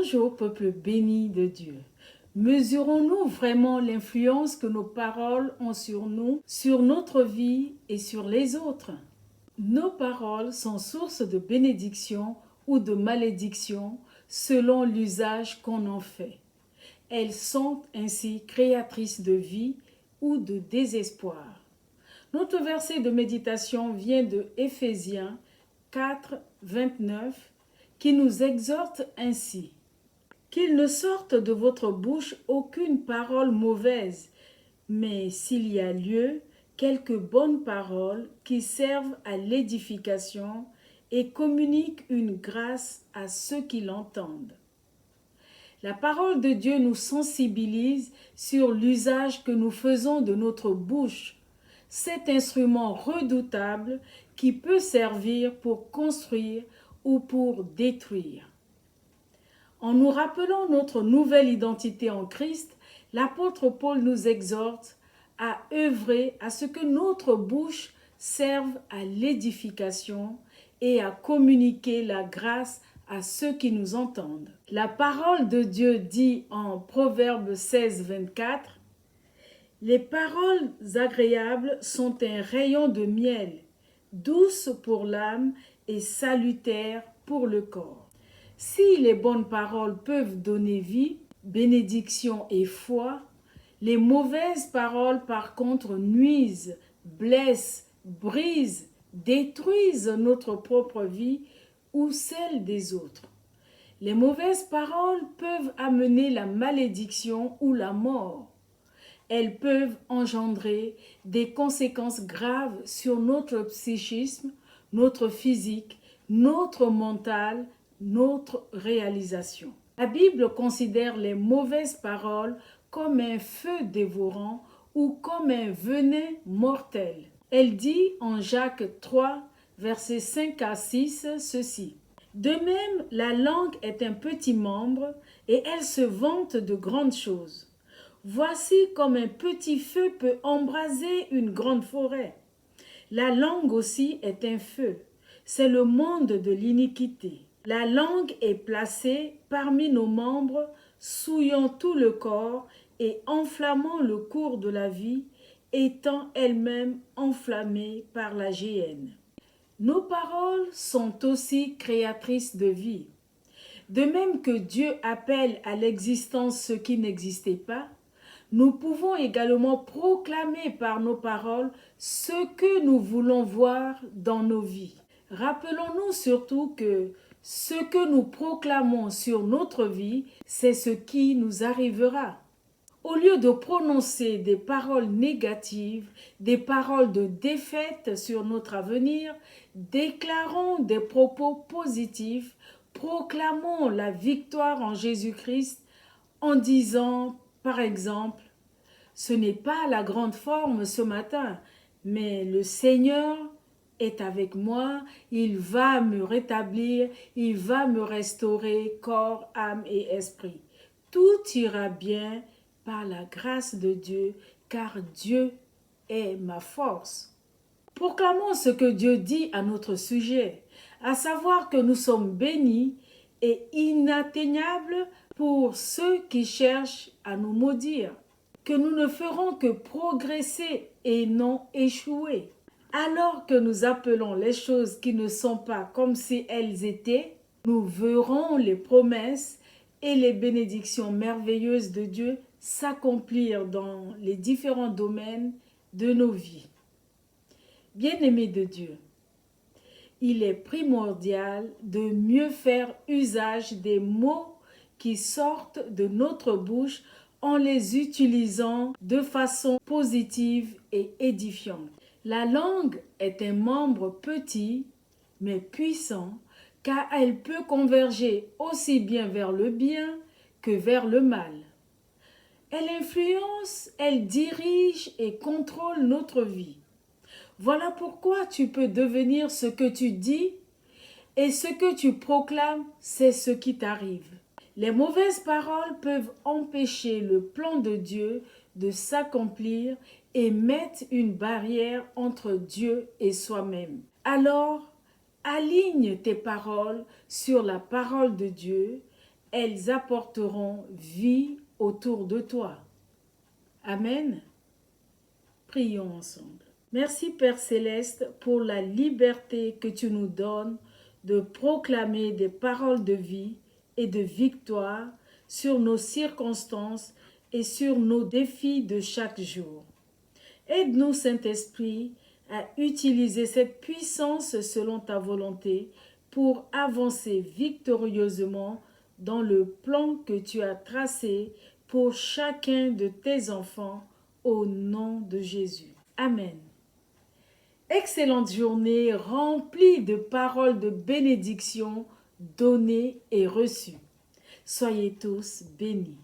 Bonjour peuple béni de Dieu. Mesurons-nous vraiment l'influence que nos paroles ont sur nous, sur notre vie et sur les autres? Nos paroles sont source de bénédiction ou de malédiction selon l'usage qu'on en fait. Elles sont ainsi créatrices de vie ou de désespoir. Notre verset de méditation vient de Éphésiens 4, 29, qui nous exhorte ainsi. Qu'il ne sorte de votre bouche aucune parole mauvaise, mais s'il y a lieu, quelques bonnes paroles qui servent à l'édification et communiquent une grâce à ceux qui l'entendent. La parole de Dieu nous sensibilise sur l'usage que nous faisons de notre bouche, cet instrument redoutable qui peut servir pour construire ou pour détruire. En nous rappelant notre nouvelle identité en Christ, l'apôtre Paul nous exhorte à œuvrer à ce que notre bouche serve à l'édification et à communiquer la grâce à ceux qui nous entendent. La parole de Dieu dit en Proverbe 16, 24, « Les paroles agréables sont un rayon de miel, douces pour l'âme et salutaires pour le corps. » Si les bonnes paroles peuvent donner vie, bénédiction et foi, les mauvaises paroles par contre nuisent, blessent, brisent, détruisent notre propre vie ou celle des autres. Les mauvaises paroles peuvent amener la malédiction ou la mort. Elles peuvent engendrer des conséquences graves sur notre psychisme, notre physique, notre mental, notre réalisation. La Bible considère les mauvaises paroles comme un feu dévorant ou comme un venin mortel. Elle dit en Jacques 3, versets 5 à 6 ceci. De même, la langue est un petit membre et elle se vante de grandes choses. Voici comme un petit feu peut embraser une grande forêt. La langue aussi est un feu. C'est le monde de l'iniquité. La langue est placée parmi nos membres, souillant tout le corps et enflammant le cours de la vie, étant elle-même enflammée par la géhenne. Nos paroles sont aussi créatrices de vie. De même que Dieu appelle à l'existence ce qui n'existait pas, nous pouvons également proclamer par nos paroles ce que nous voulons voir dans nos vies. Rappelons-nous surtout que ce que nous proclamons sur notre vie, c'est ce qui nous arrivera. Au lieu de prononcer des paroles négatives, des paroles de défaite sur notre avenir, déclarons des propos positifs, proclamons la victoire en Jésus-Christ en disant, par exemple, « Ce n'est pas la grande forme ce matin, mais le Seigneur est avec moi, il va me rétablir, il va me restaurer corps, âme et esprit. Tout ira bien par la grâce de Dieu, car Dieu est ma force. » Proclamons ce que Dieu dit à notre sujet, à savoir que nous sommes bénis et inatteignables pour ceux qui cherchent à nous maudire, que nous ne ferons que progresser et non échouer. Alors que nous appelons les choses qui ne sont pas comme si elles étaient, nous verrons les promesses et les bénédictions merveilleuses de Dieu s'accomplir dans les différents domaines de nos vies. Bien-aimés de Dieu, il est primordial de mieux faire usage des mots qui sortent de notre bouche en les utilisant de façon positive et édifiante. La langue est un membre petit mais puissant car elle peut converger aussi bien vers le bien que vers le mal. Elle influence, elle dirige et contrôle notre vie. Voilà pourquoi tu peux devenir ce que tu dis et ce que tu proclames, c'est ce qui t'arrive. Les mauvaises paroles peuvent empêcher le plan de Dieu de s'accomplir et mettre une barrière entre Dieu et soi-même. Alors, aligne tes paroles sur la parole de Dieu, elles apporteront vie autour de toi. Amen. Prions ensemble. Merci Père Céleste pour la liberté que tu nous donnes de proclamer des paroles de vie et de victoire sur nos circonstances et sur nos défis de chaque jour. Aide-nous, Saint-Esprit, à utiliser cette puissance selon ta volonté pour avancer victorieusement dans le plan que tu as tracé pour chacun de tes enfants au nom de Jésus. Amen. Excellente journée remplie de paroles de bénédiction données et reçues. Soyez tous bénis.